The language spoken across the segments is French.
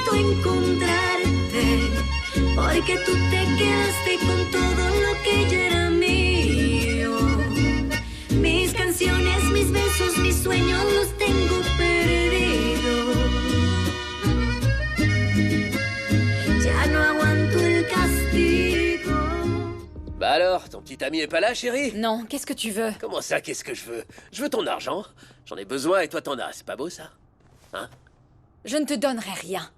tanto encontrarte, porque tú te quedaste con todo lo que ya era mío. Mis canciones, mis besos, mis sueños los tengo perdidos. Ya no aguanto el castigo. Bah alors, ton petit ami est pas là, chérie? Non, qu'est-ce que tu veux? Comment ça, qu'est-ce que je veux? Je veux ton argent. J'en ai besoin et toi t'en as, c'est pas beau ça? Hein? Je ne te donnerai rien.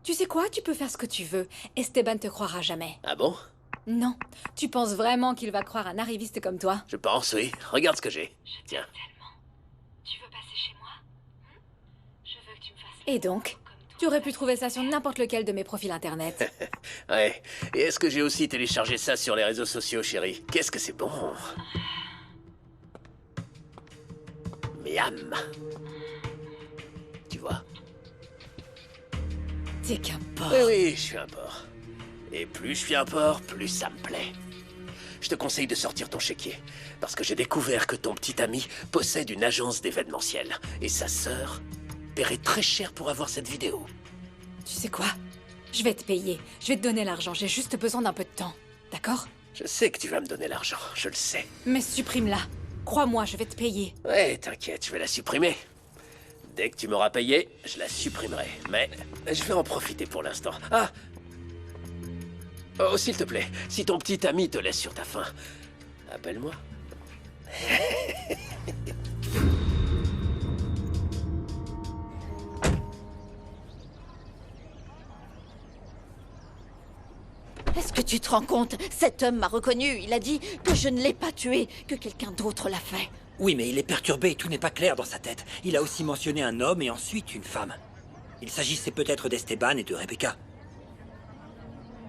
Tu sais quoi? Tu peux faire ce que tu veux. Esteban te croira jamais. Ah bon? Non. Tu penses vraiment qu'il va croire un arriviste comme toi? Je pense, oui. Regarde ce que j'ai. Tiens. Tellement. Tu veux passer chez moi? Je veux que tu me fasses... Et donc? Tu aurais pu trouver ça sur n'importe lequel de mes profils internet. Ouais. Et est-ce que j'ai aussi téléchargé ça sur les réseaux sociaux, chérie? Qu'est-ce que c'est bon. Miam. Tu vois? T'es qu'un porc. Oui, oui, je suis un porc. Et plus je suis un porc, plus ça me plaît. Je te conseille de sortir ton chéquier, parce que j'ai découvert que ton petit ami possède une agence d'événementiel, et sa sœur paierait très cher pour avoir cette vidéo. Tu sais quoi? Je vais te payer. Je vais te donner l'argent. J'ai juste besoin d'un peu de temps. D'accord? Je sais que tu vas me donner l'argent, je le sais. Mais supprime-la. Crois-moi, je vais te payer. Ouais, t'inquiète, je vais la supprimer. Dès que tu m'auras payé, je la supprimerai. Mais je vais en profiter pour l'instant. Ah! Oh, s'il te plaît, si ton petit ami te laisse sur ta faim, appelle-moi. Est-ce que tu te rends compte? Cet homme m'a reconnu. Il a dit que je ne l'ai pas tué, que quelqu'un d'autre l'a fait. Oui, mais il est perturbé, tout n'est pas clair dans sa tête. Il a aussi mentionné un homme et ensuite une femme. Il s'agissait peut-être d'Esteban et de Rebecca.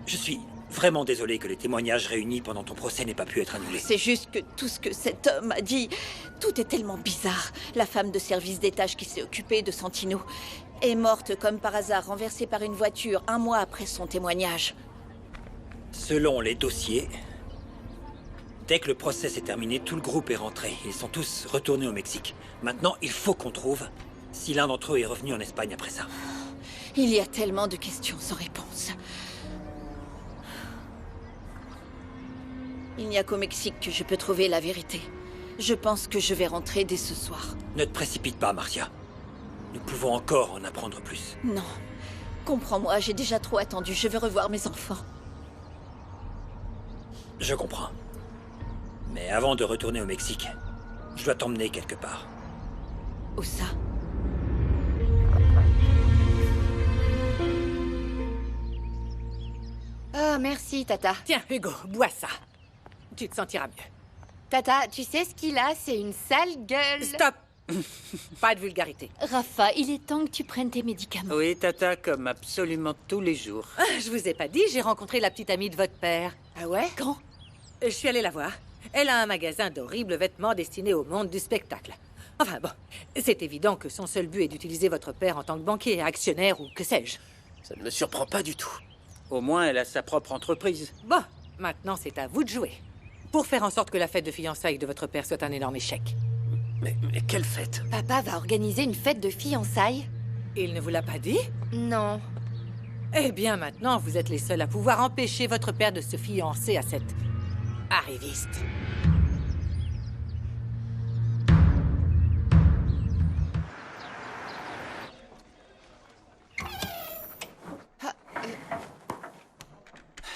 Je suis vraiment désolé que les témoignages réunis pendant ton procès n'aient pas pu être annulés. C'est juste que tout ce que cet homme a dit, tout est tellement bizarre. La femme de service d'étage qui s'est occupée de Santino est morte comme par hasard, renversée par une voiture 1 mois après son témoignage. Selon les dossiers, dès que le procès s'est terminé, tout le groupe est rentré. Ils sont tous retournés au Mexique. Maintenant, il faut qu'on trouve si l'un d'entre eux est revenu en Espagne après ça. Il y a tellement de questions sans réponse. Il n'y a qu'au Mexique que je peux trouver la vérité. Je pense que je vais rentrer dès ce soir. Ne te précipite pas, Marcia. Nous pouvons encore en apprendre plus. Non. Comprends-moi, j'ai déjà trop attendu. Je veux revoir mes enfants. Je comprends. Mais avant de retourner au Mexique, je dois t'emmener quelque part. Où ça? Oh, merci, Tata. Tiens, Hugo, bois ça. Tu te sentiras mieux. Tata, tu sais ce qu'il a? C'est une sale gueule. Stop. Pas de vulgarité. Rafa, il est temps que tu prennes tes médicaments. Oui, Tata, comme absolument tous les jours. Ah, je vous ai pas dit, j'ai rencontré la petite amie de votre père. Ah ouais? Quand? Je suis allée la voir. Elle a un magasin d'horribles vêtements destinés au monde du spectacle. Enfin bon, c'est évident que son seul but est d'utiliser votre père en tant que banquier, actionnaire ou que sais-je. Ça ne me surprend pas du tout. Au moins, elle a sa propre entreprise. Bon, maintenant c'est à vous de jouer. Pour faire en sorte que la fête de fiançailles de votre père soit un énorme échec. Mais quelle fête? Papa va organiser une fête de fiançailles? Il ne vous l'a pas dit? Non. Eh bien maintenant, vous êtes les seuls à pouvoir empêcher votre père de se fiancer à cette arriviste.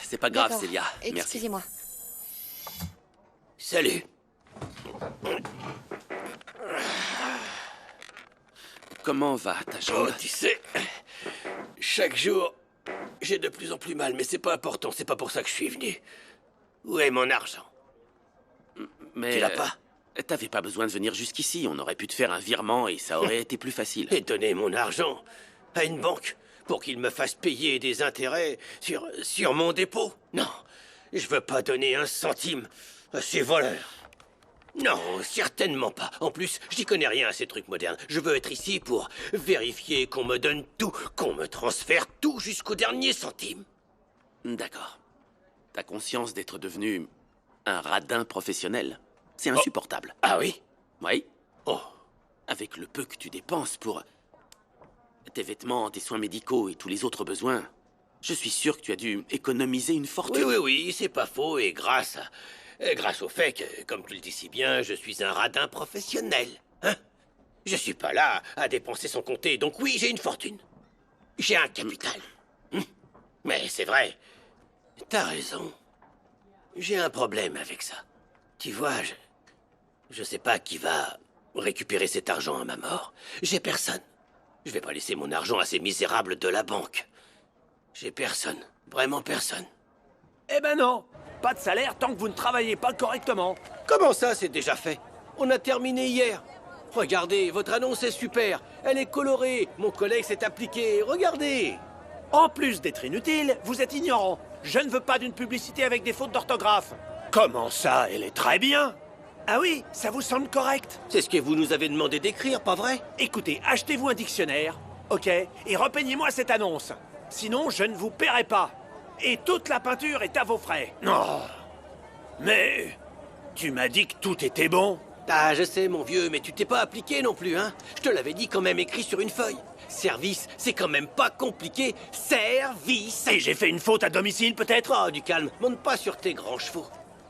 C'est pas grave, D'accord. Célia. Merci. Excusez-moi. Salut. Comment va ta jambe? Oh, tu sais, chaque jour, j'ai de plus en plus mal, mais c'est pas important, c'est pas pour ça que je suis venu. Où est mon argent? Mais Tu l'as pas? T'avais pas besoin de venir jusqu'ici. On aurait pu te faire un virement et ça aurait été plus facile. Et donner mon argent à une banque pour qu'il me fasse payer des intérêts sur mon dépôt? Non, je veux pas donner un centime à ces voleurs. Non, certainement pas. En plus, j'y connais rien à ces trucs modernes. Je veux être ici pour vérifier qu'on me donne tout, qu'on me transfère tout jusqu'au dernier centime. D'accord. T'as conscience d'être devenu un radin professionnel? C'est insupportable. Ah oui? Oui. Oh, Avec le peu que tu dépenses pour tes vêtements, tes soins médicaux et tous les autres besoins, je suis sûr que tu as dû économiser une fortune. Oui, c'est pas faux, et grâce au fait que, comme tu le dis si bien, je suis un radin professionnel. Hein? Je suis pas là à dépenser sans compter, donc oui, j'ai une fortune. J'ai un capital. Mais c'est vrai, t'as raison. J'ai un problème avec ça. Tu vois, je sais pas qui va récupérer cet argent à ma mort. J'ai personne. Je vais pas laisser mon argent à ces misérables de la banque. J'ai personne. Vraiment personne. Eh ben non, pas de salaire tant que vous ne travaillez pas correctement. Comment ça, c'est déjà fait? On a terminé hier. Regardez, votre annonce est super. Elle est colorée. Mon collègue s'est appliqué. Regardez. En plus d'être inutile, vous êtes ignorant. Je ne veux pas d'une publicité avec des fautes d'orthographe. Comment ça, elle est très bien. Ah oui, ça vous semble correct? C'est ce que vous nous avez demandé d'écrire, pas vrai? Écoutez, achetez-vous un dictionnaire, ok? Et repeignez-moi cette annonce. Sinon, je ne vous paierai pas. Et toute la peinture est à vos frais. Oh. Mais... tu m'as dit que tout était bon. Ah, je sais, mon vieux, mais tu t'es pas appliqué non plus, hein? Je te l'avais dit quand même écrit sur une feuille. Service, c'est quand même pas compliqué. Service. Et j'ai fait une faute à domicile, peut-être? Oh, du calme. Monte pas sur tes grands chevaux.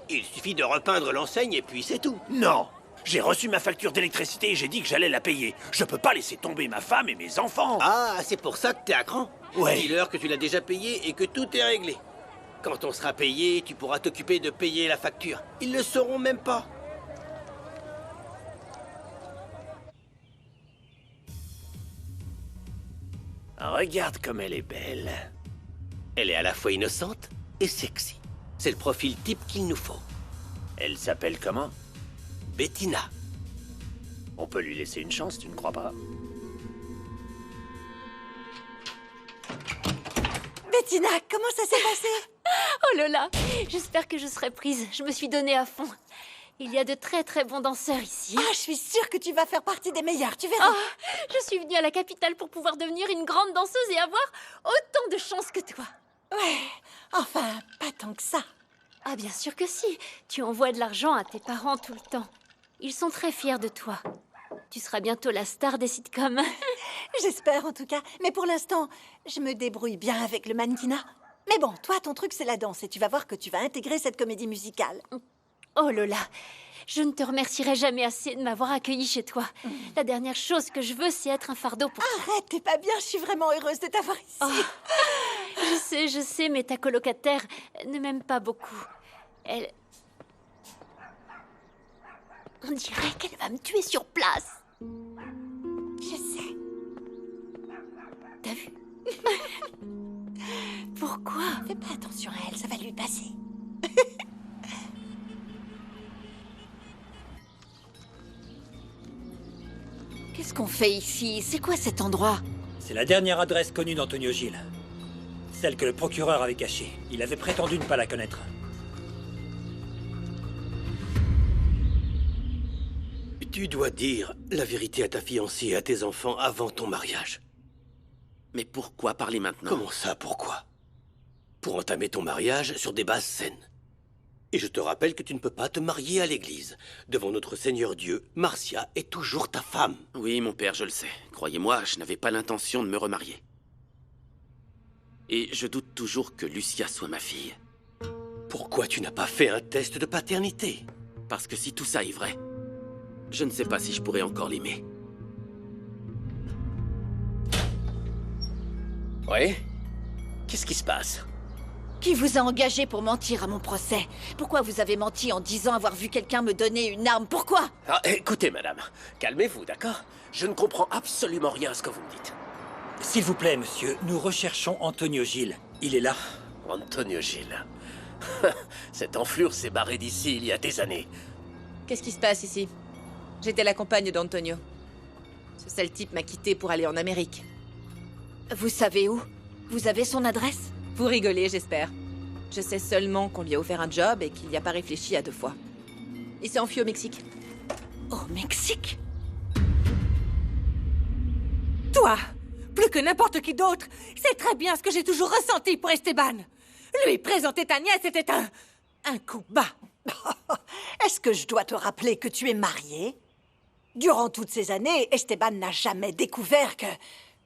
Il suffit de repeindre l'enseigne et puis c'est tout. Non. J'ai reçu ma facture d'électricité et j'ai dit que j'allais la payer. Je peux pas laisser tomber ma femme et mes enfants. Ah, c'est pour ça que t'es à cran? Ouais. Dis-leur que tu l'as déjà payé et que tout est réglé. Quand on sera payé, tu pourras t'occuper de payer la facture. Ils le sauront même pas. Regarde comme elle est belle. Elle est à la fois innocente et sexy. C'est le profil type qu'il nous faut. Elle s'appelle comment? Bettina. On peut lui laisser une chance, tu ne crois pas? Bettina, comment ça s'est passé? Oh Lola, j'espère que je serai prise. Je me suis donnée à fond. Il y a de très très bons danseurs ici. Ah, je suis sûre que tu vas faire partie des meilleurs, tu verras. Oh, je suis venue à la capitale pour pouvoir devenir une grande danseuse et avoir autant de chance que toi. Ouais, enfin, pas tant que ça. Ah, bien sûr que si. Tu envoies de l'argent à tes parents tout le temps. Ils sont très fiers de toi. Tu seras bientôt la star des sitcoms. J'espère en tout cas. Mais pour l'instant, je me débrouille bien avec le mannequinat. Mais bon, toi, ton truc, c'est la danse. Et tu vas voir que tu vas intégrer cette comédie musicale. Oh Lola, je ne te remercierai jamais assez de m'avoir accueillie chez toi. La dernière chose que je veux, c'est être un fardeau pour toi. Arrête, t'es pas bien. Je suis vraiment heureuse de t'avoir ici. Oh, je sais, mais ta colocataire ne m'aime pas beaucoup. Elle... On dirait qu'elle va me tuer sur place. Je sais. T'as vu? Pourquoi? Fais pas attention à elle, ça va lui passer. Qu'est-ce qu'on fait ici? C'est quoi cet endroit? C'est la dernière adresse connue d'Antonio Gilles. Celle que le procureur avait cachée. Il avait prétendu ne pas la connaître. Tu dois dire la vérité à ta fiancée et à tes enfants avant ton mariage. Mais pourquoi parler maintenant? Comment ça, pourquoi? Pour entamer ton mariage sur des bases saines. Et je te rappelle que tu ne peux pas te marier à l'église. Devant notre Seigneur Dieu, Marcia est toujours ta femme. Oui, mon père, je le sais. Croyez-moi, je n'avais pas l'intention de me remarier. Et je doute toujours que Lucia soit ma fille. Pourquoi tu n'as pas fait un test de paternité? Parce que si tout ça est vrai, je ne sais pas si je pourrais encore l'aimer. Ouais? Qu'est-ce qui se passe? Qui vous a engagé pour mentir à mon procès? Pourquoi vous avez menti en disant avoir vu quelqu'un me donner une arme? Pourquoi? Ah, écoutez, madame, calmez-vous, d'accord? Je ne comprends absolument rien à ce que vous me dites. S'il vous plaît, monsieur, nous recherchons Antonio Gilles. Il est là. Antonio Gilles. Cette enflure s'est barrée d'ici il y a des années. Qu'est-ce qui se passe ici? J'étais la compagne d'Antonio. Ce sale type m'a quitté pour aller en Amérique. Vous savez où? Vous avez son adresse? Vous rigolez, j'espère. Je sais seulement qu'on lui a offert un job et qu'il n'y a pas réfléchi à 2 fois. Il s'est enfui au Mexique. Au Mexique? Toi, plus que n'importe qui d'autre, c'est très bien ce que j'ai toujours ressenti pour Esteban. Lui présenter ta nièce était un coup bas. Est-ce que je dois te rappeler que tu es mariée? Durant toutes ces années, Esteban n'a jamais découvert que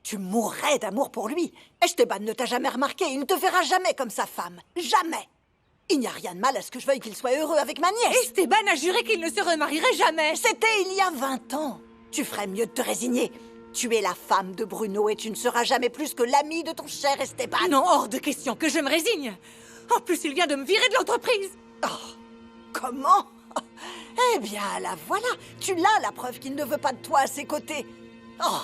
Tu mourrais d'amour pour lui. Esteban ne t'a jamais remarqué, il ne te verra jamais comme sa femme. Jamais. Il n'y a rien de mal à ce que je veuille qu'il soit heureux avec ma nièce. Esteban a juré qu'il ne se remarierait jamais. C'était il y a 20 ans. Tu ferais mieux de te résigner. Tu es la femme de Bruno et tu ne seras jamais plus que l'amie de ton cher Esteban. Non, hors de question que je me résigne. En plus, il vient de me virer de l'entreprise. Oh, comment? Eh bien, la voilà. Tu l'as, la preuve qu'il ne veut pas de toi à ses côtés. Oh,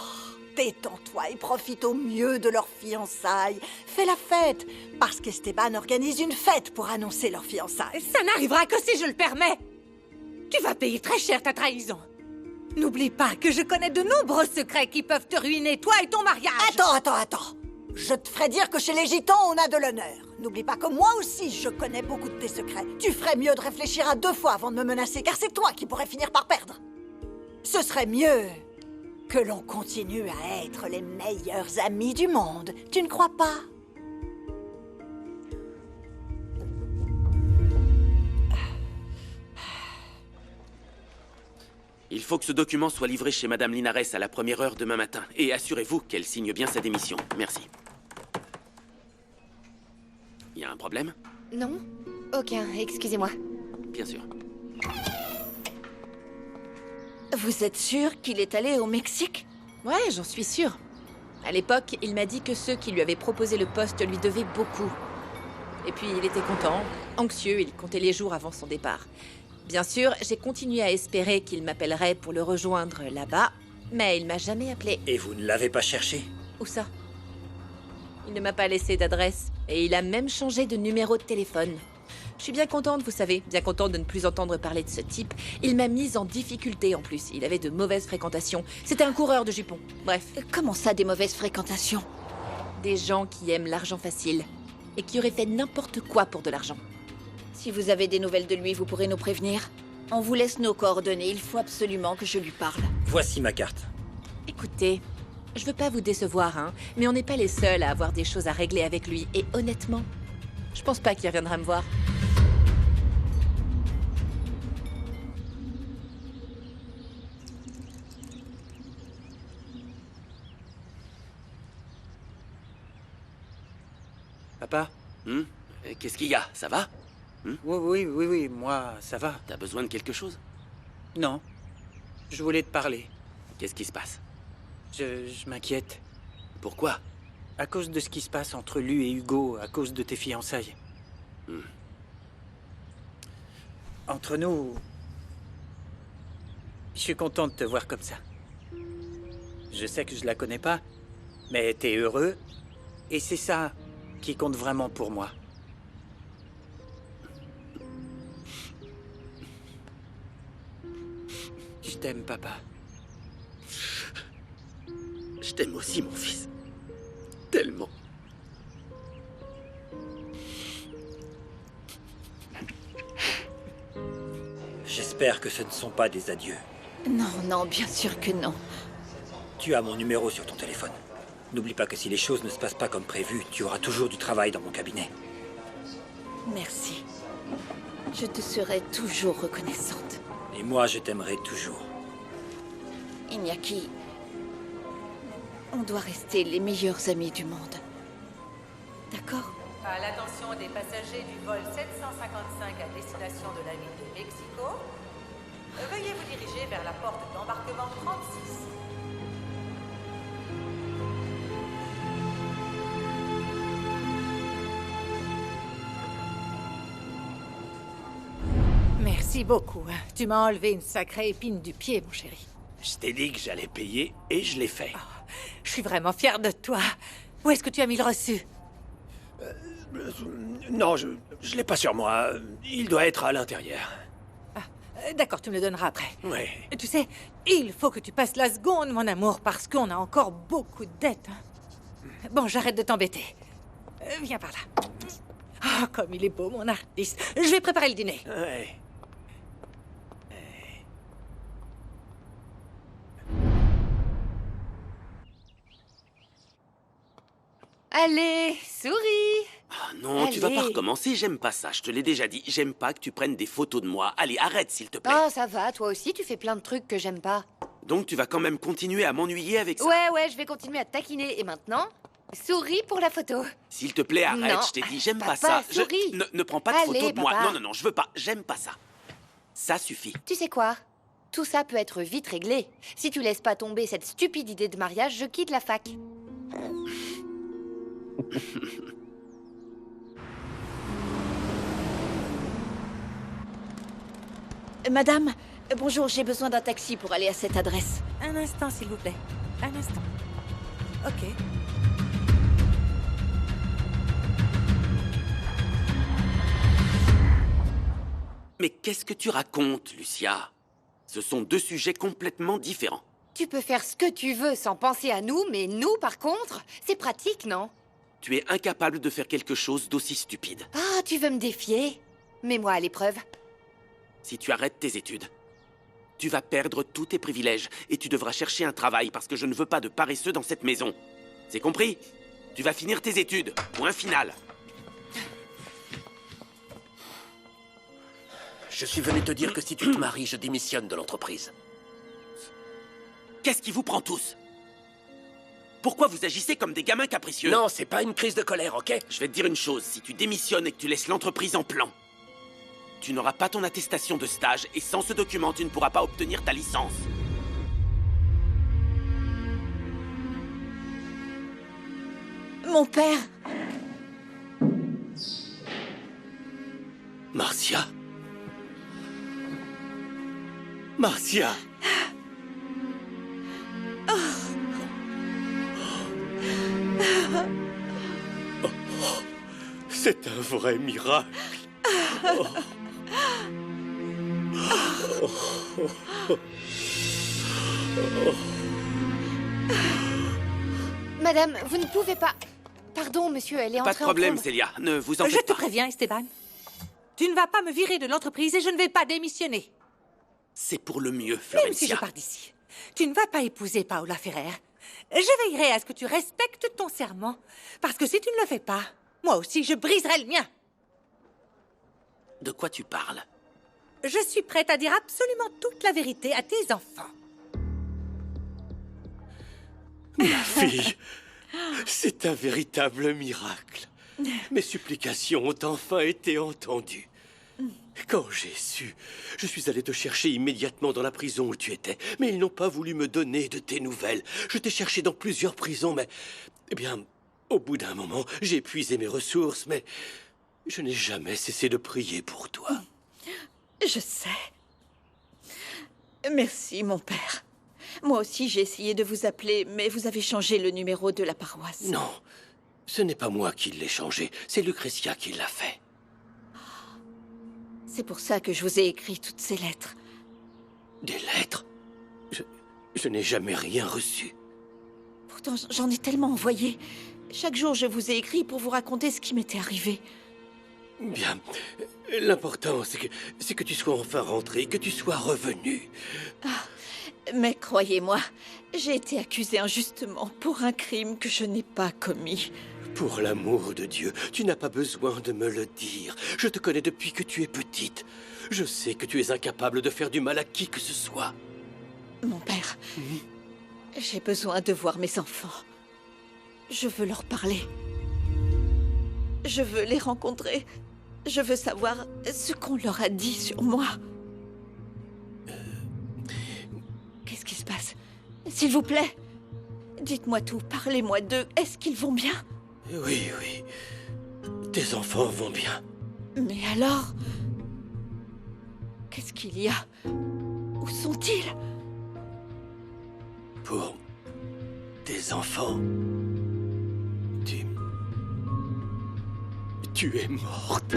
détends-toi et profite au mieux de leur fiançailles. Fais la fête, parce qu'Esteban organise une fête pour annoncer leur fiançailles. Ça n'arrivera que si je le permets. Tu vas payer très cher ta trahison. N'oublie pas que je connais de nombreux secrets qui peuvent te ruiner, toi et ton mariage. Attends. Je te ferai dire que chez les Gitans, on a de l'honneur. N'oublie pas que moi aussi, je connais beaucoup de tes secrets. Tu ferais mieux de réfléchir à 2 fois avant de me menacer, car c'est toi qui pourrais finir par perdre. Ce serait mieux que l'on continue à être les meilleurs amis du monde. Tu ne crois pas? Il faut que ce document soit livré chez Madame Linares à la première heure demain matin. Et assurez-vous qu'elle signe bien sa démission. Merci. Il y a un problème? Non? Aucun, excusez-moi. Bien sûr. Vous êtes sûr qu'il est allé au Mexique? Ouais, j'en suis sûre. À l'époque, il m'a dit que ceux qui lui avaient proposé le poste lui devaient beaucoup. Et puis, il était content, anxieux, il comptait les jours avant son départ. Bien sûr, j'ai continué à espérer qu'il m'appellerait pour le rejoindre là-bas, mais il m'a jamais appelé. Et vous ne l'avez pas cherché? Où ça? Il ne m'a pas laissé d'adresse, et il a même changé de numéro de téléphone. Je suis bien contente, vous savez, bien contente de ne plus entendre parler de ce type. Il m'a mise en difficulté en plus, il avait de mauvaises fréquentations. C'était un coureur de jupons, bref. Comment ça, des mauvaises fréquentations? Des gens qui aiment l'argent facile, et qui auraient fait n'importe quoi pour de l'argent. Si vous avez des nouvelles de lui, vous pourrez nous prévenir. On vous laisse nos coordonnées, il faut absolument que je lui parle. Voici ma carte. Écoutez, je veux pas vous décevoir, hein, mais on n'est pas les seuls à avoir des choses à régler avec lui, et honnêtement, je pense pas qu'il reviendra me voir. Papa? Qu'est-ce qu'il y a? Ça va? Oui, moi, ça va. T'as besoin de quelque chose? Non. Je voulais te parler. Qu'est-ce qui se passe? Je m'inquiète. Pourquoi? À cause de ce qui se passe entre lui et Hugo, à cause de tes fiançailles. Entre nous... Je suis content de te voir comme ça. Je sais que je la connais pas, mais t'es heureux, et c'est ça qui compte vraiment pour moi. Je t'aime, papa. Je t'aime aussi, mon fils. Tellement. J'espère que ce ne sont pas des adieux. Non, bien sûr que non. Tu as mon numéro sur ton téléphone. N'oublie pas que si les choses ne se passent pas comme prévu, tu auras toujours du travail dans mon cabinet. Merci. Je te serai toujours reconnaissante. Et moi, je t'aimerai toujours. Iñaki, on doit rester les meilleurs amis du monde. D'accord? À l'attention des passagers du vol 755 à destination de la ville de Mexico, veuillez vous diriger vers la porte d'embarquement 36. Merci beaucoup. Tu m'as enlevé une sacrée épine du pied, mon chéri. Je t'ai dit que j'allais payer, et je l'ai fait. Je suis vraiment fière de toi. Où est-ce que tu as mis le reçu? Non, je l'ai pas sur moi. Il doit être à l'intérieur. D'accord, tu me le donneras après. Oui. Tu sais, il faut que tu passes la seconde, mon amour, parce qu'on a encore beaucoup de dettes. Bon, j'arrête de t'embêter. Viens par là. Ah, comme il est beau, mon artiste. Je vais préparer le dîner. Ouais. Allez, souris. Ah non, tu vas pas recommencer, j'aime pas ça. Je te l'ai déjà dit, j'aime pas que tu prennes des photos de moi. Allez, arrête, s'il te plaît. Oh, ça va, toi aussi, tu fais plein de trucs que j'aime pas. Donc tu vas quand même continuer à m'ennuyer avec ça? Ouais, je vais continuer à te taquiner. Et maintenant, souris pour la photo. S'il te plaît, arrête, Non. je t'ai dit, j'aime pas Papa, ça. souris. Ne prends pas de Allez, photo de moi. papa. Non, je veux pas, j'aime pas ça. Ça suffit. Tu sais quoi? Tout ça peut être vite réglé. Si tu laisses pas tomber cette stupide idée de mariage, je quitte la fac. Madame, bonjour, j'ai besoin d'un taxi pour aller à cette adresse. Un instant, s'il vous plaît. Un instant. Ok. Mais qu'est-ce que tu racontes, Lucia? Ce sont deux sujets complètement différents. Tu peux faire ce que tu veux sans penser à nous, mais nous, par contre, c'est pratique, non? Tu es incapable de faire quelque chose d'aussi stupide. Ah, tu veux me défier? Mets-moi à l'épreuve. Si tu arrêtes tes études, tu vas perdre tous tes privilèges et tu devras chercher un travail parce que je ne veux pas de paresseux dans cette maison. C'est compris? Tu vas finir tes études. Point final. Je suis venu te dire que si tu te maries, je démissionne de l'entreprise. Qu'est-ce qui vous prend tous? Pourquoi vous agissez comme des gamins capricieux? Non, c'est pas une crise de colère, ok? Je vais te dire une chose, si tu démissionnes et que tu laisses l'entreprise en plan, tu n'auras pas ton attestation de stage et sans ce document, tu ne pourras pas obtenir ta licence. Mon père! Marcia? Marcia! Oh, c'est un vrai miracle. Oh. Madame, vous ne pouvez pas... Pardon, monsieur, elle est entrée en Pas de problème, trombe. Célia. Ne vous en Je faites te pas. préviens, Esteban. Tu ne vas pas me virer de l'entreprise et je ne vais pas démissionner. C'est pour le mieux, Même si Florencia. je pars d'ici, tu ne vas pas épouser Paola Ferrer. Je veillerai à ce que tu respectes ton serment. Parce que si tu ne le fais pas, moi aussi, je briserai le mien. De quoi tu parles? Je suis prête à dire absolument toute la vérité à tes enfants. Ma fille, c'est un véritable miracle. Mes supplications ont enfin été entendues. Quand j'ai su, je suis allé te chercher immédiatement dans la prison où tu étais. Mais ils n'ont pas voulu me donner de tes nouvelles. Je t'ai cherché dans plusieurs prisons, mais... Eh bien, au bout d'un moment, j'ai épuisé mes ressources, mais... Je n'ai jamais cessé de prier pour toi. Je sais. Merci, mon père. Moi aussi, j'ai essayé de vous appeler, mais vous avez changé le numéro de la paroisse. Non, ce n'est pas moi qui l'ai changé. C'est Lucretia qui l'a fait. C'est pour ça que je vous ai écrit toutes ces lettres. Des lettres? Je n'ai jamais rien reçu. Pourtant, j'en ai tellement envoyé. Chaque jour, je vous ai écrit pour vous raconter ce qui m'était arrivé. Bien. L'important, c'est que tu sois enfin rentré, que tu sois revenu. Mais croyez-moi, j'ai été accusée injustement pour un crime que je n'ai pas commis. Pour l'amour de Dieu, tu n'as pas besoin de me le dire. Je te connais depuis que tu es petite. Je sais que tu es incapable de faire du mal à qui que ce soit. Mon père, j'ai besoin de voir mes enfants. Je veux leur parler. Je veux les rencontrer. Je veux savoir ce qu'on leur a dit sur moi. Qu'est-ce qui se passe? S'il vous plaît, dites-moi tout, parlez-moi d'eux. Est-ce qu'ils vont bien? Oui, oui. Tes enfants vont bien. Mais alors? Qu'est-ce qu'il y a? Où sont-ils? Pour tes enfants, tu es morte.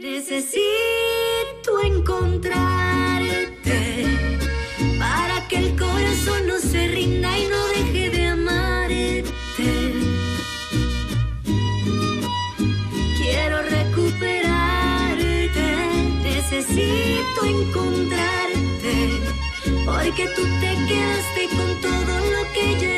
Necesito encontrarte para que el corazón no se rinda y no deje de amarte. Quiero recuperarte, necesito encontrarte, porque tú te quedaste con todo lo que yo